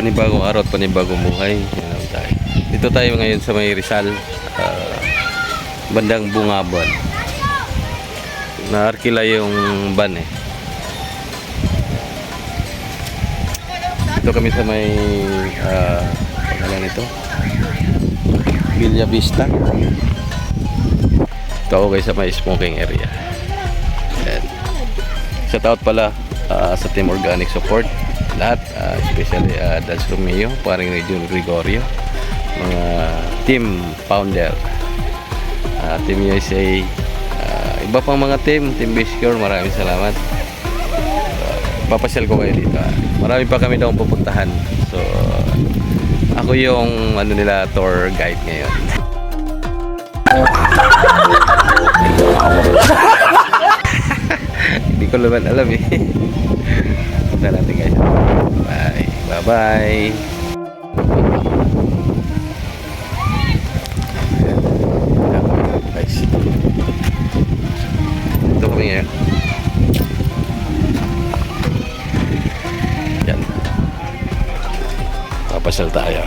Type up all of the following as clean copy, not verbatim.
panibagong araw at panibagong buhay. Dito tayo ngayon sa may Rizal, bandang Bungabon. Naarkila yung van eh. Dito kami sa may pangalan ito, Villa Vista. Ito ako guys sa may smoking area. And, shout out pala sa Team Organic Support lahat, especially Dals Romeo, paring Region Gregorio, mga team founder, Team USA, iba pang mga team Biscure, maraming salamat. Papasyal ko kayo dito. Marami pa kami daw pupuntahan. So ako yung nila tour guide ngayon. Hindi ko naman alam eh. Punta natin guys. Bye. Bye-bye. Guys. Ito kami ngayon. Yan. Papasyal tayo.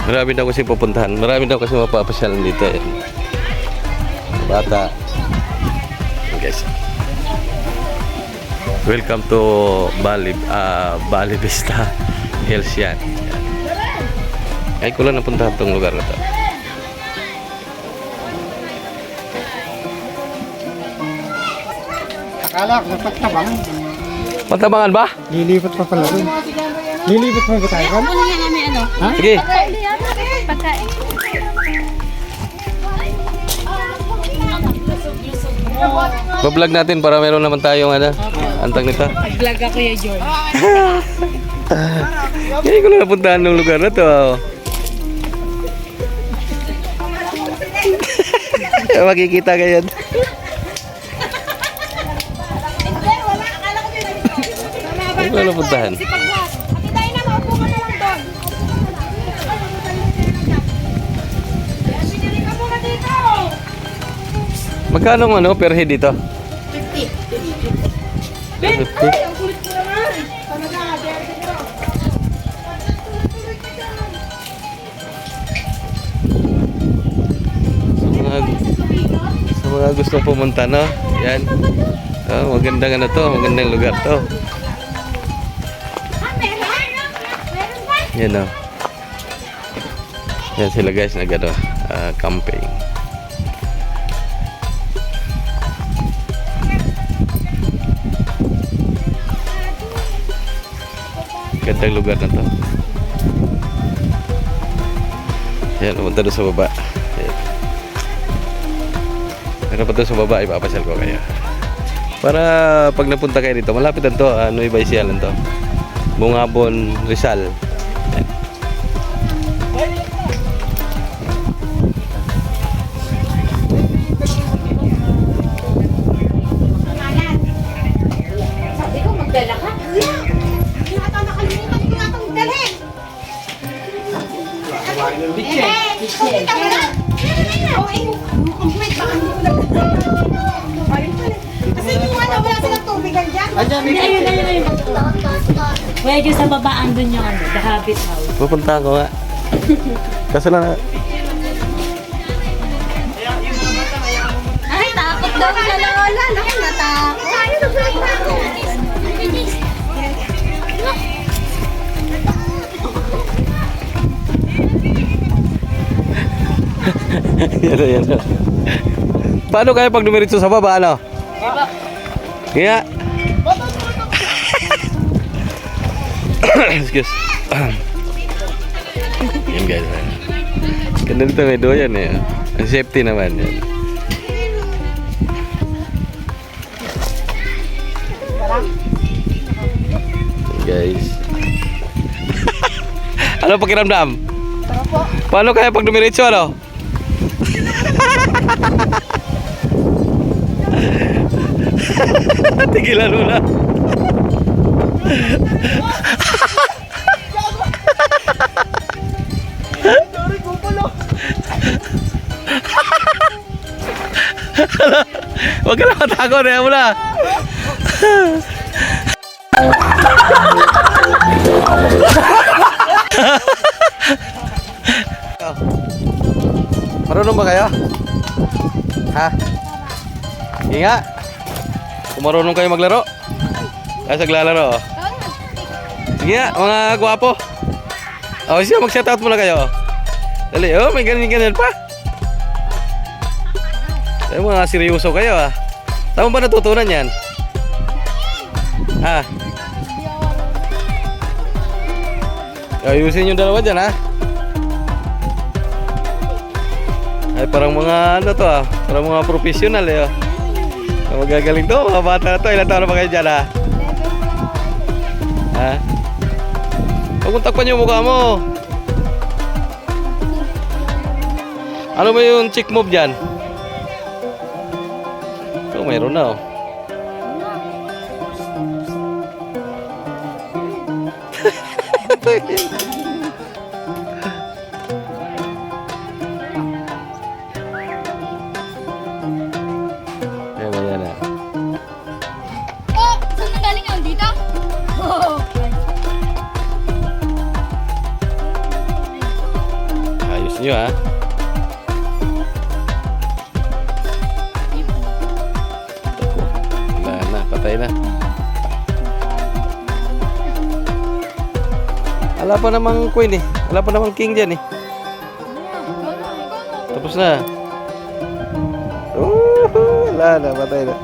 Marami daw kasi pupuntahan. Marami daw kasi mapapasyalan dito eh. Bata. Guys. Welcome to Bali Vista Hills yan. Ay ko lang napuntahan tong lugar na to. Akala ko sa Pagtabangan. Pagtabangan ba? Lilipat pa pala doon. Lilipat mo ba tayo? Ano nga kami ano? Ha? Sige. Pagkain. Ba-vlog natin para meron naman tayong antang nito. Vlog ako ya George. Hindi ko lang napuntahan ng lugar na to. Makikita kayo. Hindi ko lang napuntahan. Magkano per head dito? 50. 50? Sa mga gusto pumunta, no? Yan. Magandang magandang lugar to. Yan, no? Yan sila guys, camping. Gandang lugar na to. Yan, pumunta doon sa baba. Yan. Pero pa doon sa baba, ipapasyal ko kayo. Para pag napunta kayo dito, malapit na to, Nueva Ecija lang to. Bungabon, Rizal. Yan. Sabi ko magdala ka. Medyo sa babaan dun yung The Habit House. Pupunta ko nga. Kaso lang Ay, takot daw siya lang. Wala, natakot. yan. Paano kaya pag dumiretso sa baba, ano? Kaya excuse. Yan guys. Ganda dito may doyan eh. Ang safety naman yan. Guys. Ano pakiramdam? Paano kaya pag dumiretso, ano? Tigilan mo na. Huwag ka na matakot, mo na. Marunong ba kayo? Ha? Sige nga. Kung marunong kayo maglaro. Ay, saglalaro. Sige nga, mga gwapo. O, siya, mag-shoutout muna kayo. Dali, oh, may ganyan-ganyan pa. Ay, mga seryoso kayo, ha. Saan mo ba natutunan yan? Ha? Ayusin yung dalawa dyan, ha. Ay, parang mga ano to, ha. Parang mga professional, eh, oh. Magagaling to, mga bata na to. Ilan taon na ba kayo dyan, ha? Ha? Huwag mong takpan yung mukha mo. Ano ba yung chick move dyan? Oh, mayroon na, oh. Ayan na. Oh, saan na galing yan? Dito? Oh. Ayos nyo, ha? Wala na, patay na. Wala pa namang queen, eh. Wala pa namang king dyan, eh. Tapos na. Wala na, patay na.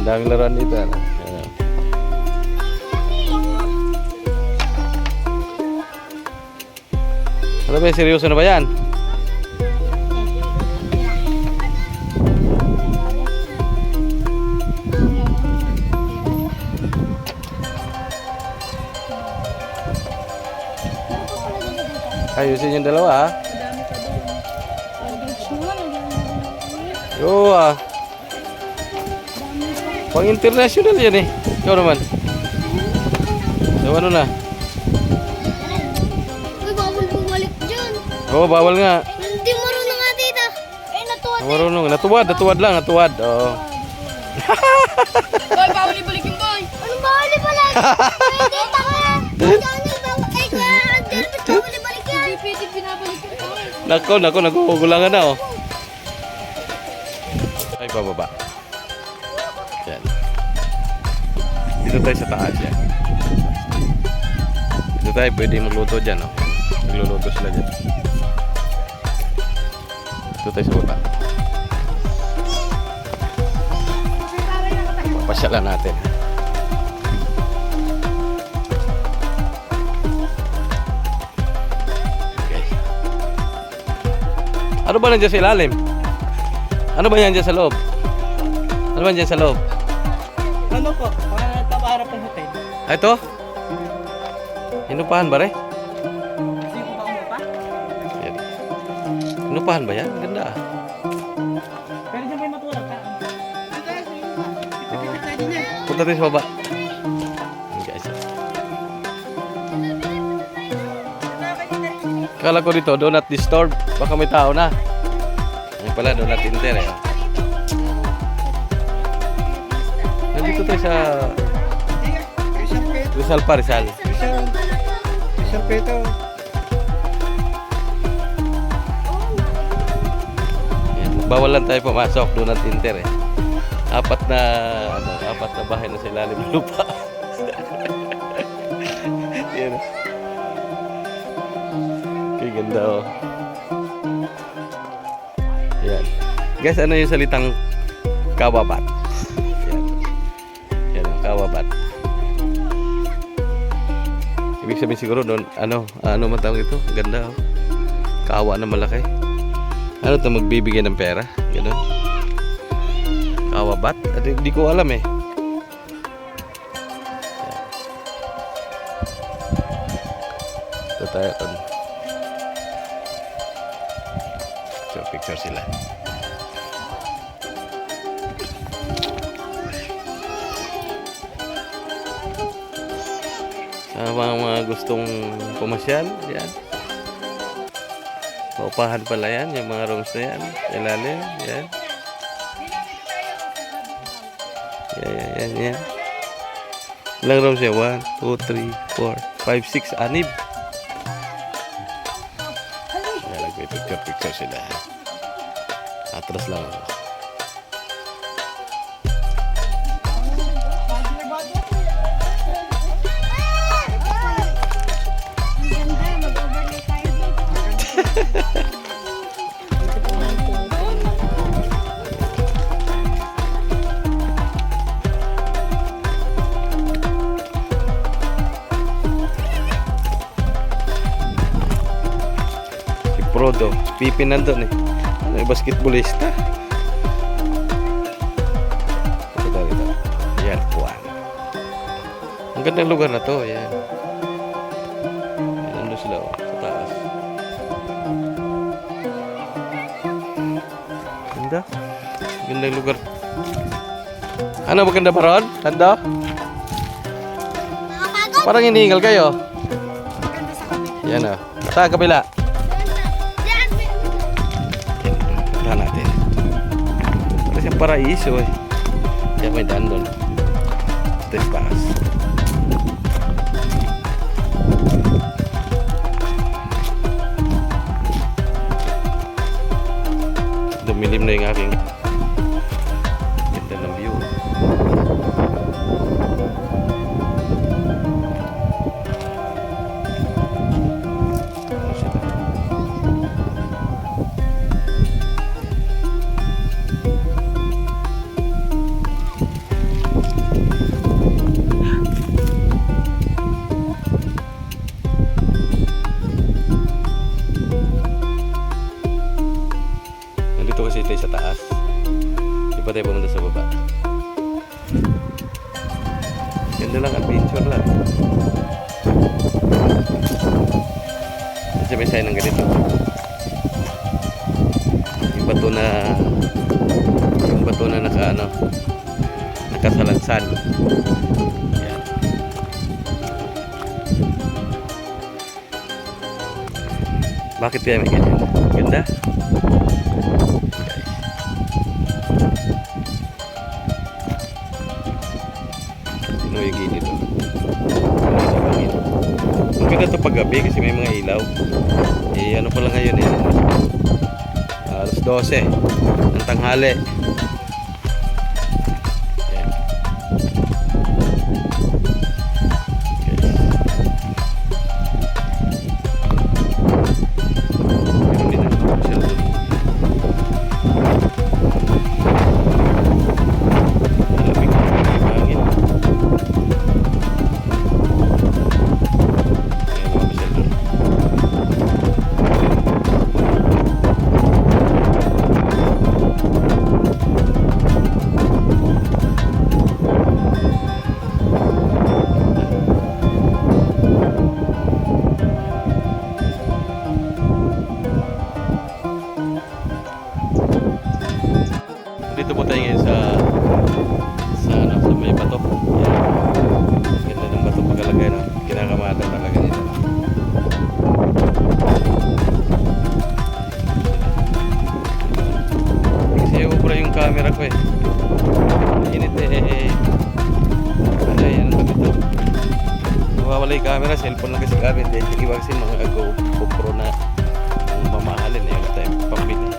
Daming laruan dito, ano? Ayan. Ano ba, seryoso na ba yan? Ayusin yung dalawa, ha? Yo, ah. Pang international yan, eh. Ikaw naman. So, ano na? Uy, bawal bumalik dyan. Oo, bawal nga. Hindi marunong nga tita. Eh, natuwa. Marunong. Natuwad lang, natuwad. Oo. Boy, bawal ibalik yung boy. Anong bawal ibalik? Ay, tita ka. Johnny, bawal. Ay, kaya, Albert, bawal ibalik yan. Hindi pwede pinabalik yung boy. Nako, nagugulangan na, oh. Ay, bababa. Yan. Dito tayo sa taas, yan. Dito tayo pwede magluto dyan, oh. Nagluluto sila dyan. Dito tayo sa baba. Papasyalan natin. Okay. Ano ba nandiyan sa ilalim? Ano ba yan dyan sa loob? Ano ba dyan sa loob? Ano po? Papaharap ng hotel. Ah, ito? Inupahan ba rin? Hindi ko ba umupa? Yan. Inupahan ba yan? Ganda, ah. Pero dyan may matulog ka. Pipipit tayo din yan. Punta tayo sa baba. Yan, guys. Kala ko dito, do not disturb. Baka may tao na. Yan pala, do not enter, eh. Nandito tayo sa Rizal pa, Rizal. Rizal Peto. Yan. Bawal lang tayo pumasok, do not enter, eh. Apat na bahay na sa ilalim ng lupa. Yan. Kaya ganda, oh. Yan. Guys, ano yung salitang kawabat? Yan. Yan ang kawabat. Ibig sabihin siguro doon, ano matawag ito? Ganda, oh. Kawa na malaki. Ano ito, magbibigay ng pera? Ganun. Kawabat? At hindi ko alam, eh. Ito tayo. Picture sila. Sa mga gustong pumasyal, yan. Paupahan pala yan, yung mga rooms na yan. Ilalim, yan. Yan. Ilang rounds siya? 1, 2, 3, 4, 5, 6, 6. Lalagay picture sila. Atras lang ako. Prodo, Pipi nandun eh. Ano, basketballista. Ito. Yan, Juan. Ang gandang lugar na to, yan. Yan, nandun sila, oh, sa taas. Ganda. Gandang lugar. Ano, maganda ba ron? Ganda? Parang hinihingal kayo. Yan, oh. Sa kabila. Natin. Para siyang paraiso eh. Kaya may daan doon. Trespass. Dumilim na yung aking ganda ng view. Ano siya? Nandito kasi tayo sa taas. Di pa tayo pumunta sa baba. Ganda lang, adventure lang. Kasi may sign ng ganito. Yung bato na nakasalansan. Yan. Bakit kaya may ganyan? Ganda. Tingnan mo yung gilid dito. Ang ganda ito pag gabi kasi may mga ilaw. Eh ano pala ngayon eh. Alas 12 ng tanghali. Yan. Meron din ang sila doon. Dito po tayo ngayon sa may bato. Yan. Ganda ng bato pagkalagay na. Kinakamata talaga nito. Kasi ubra yung camera ko eh. Init eh. Ano yan ang dito? Nawawala yung camera, cellphone lang kasi gamit eh. Iba kasi mga GoPro na mamahalin eh. Wala tayong pambili.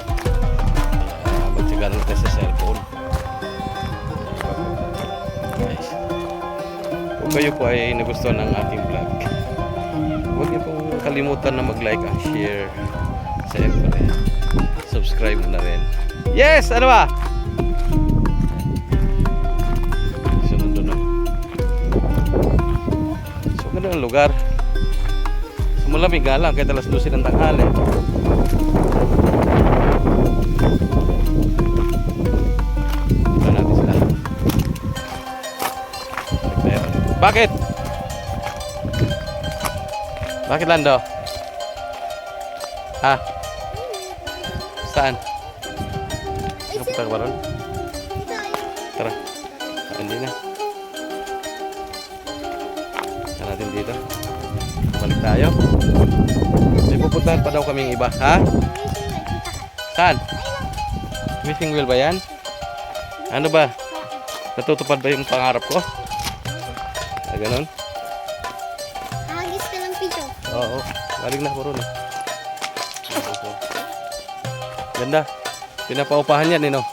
Magtsaga lang tayo sa cellphone. Guys, kung kayo po ay nagustuhan ng ating vlog, huwag niyo pong kalimutan na mag-like and share. Siyempre, subscribe na rin. Yes! Ano ba? Sunod na. So, ganda ang lugar. Sumulamig nga lang kahit alas 12 ng tanghali. Bakit? Bakit Lando? Ha? Saan? Nakapunta ka ba ron? Tara. Hindi na. Saan natin dito? Balik tayo. May pupuntahan pa daw kaming iba. Ha? Saan? Missing wheel ba yan? Ano ba? Natutupad ba yung pangarap ko? Ganon? Agis ka ng pito. Oo. Galing na ako ron. Ganda. Pinapaupahan yan, no?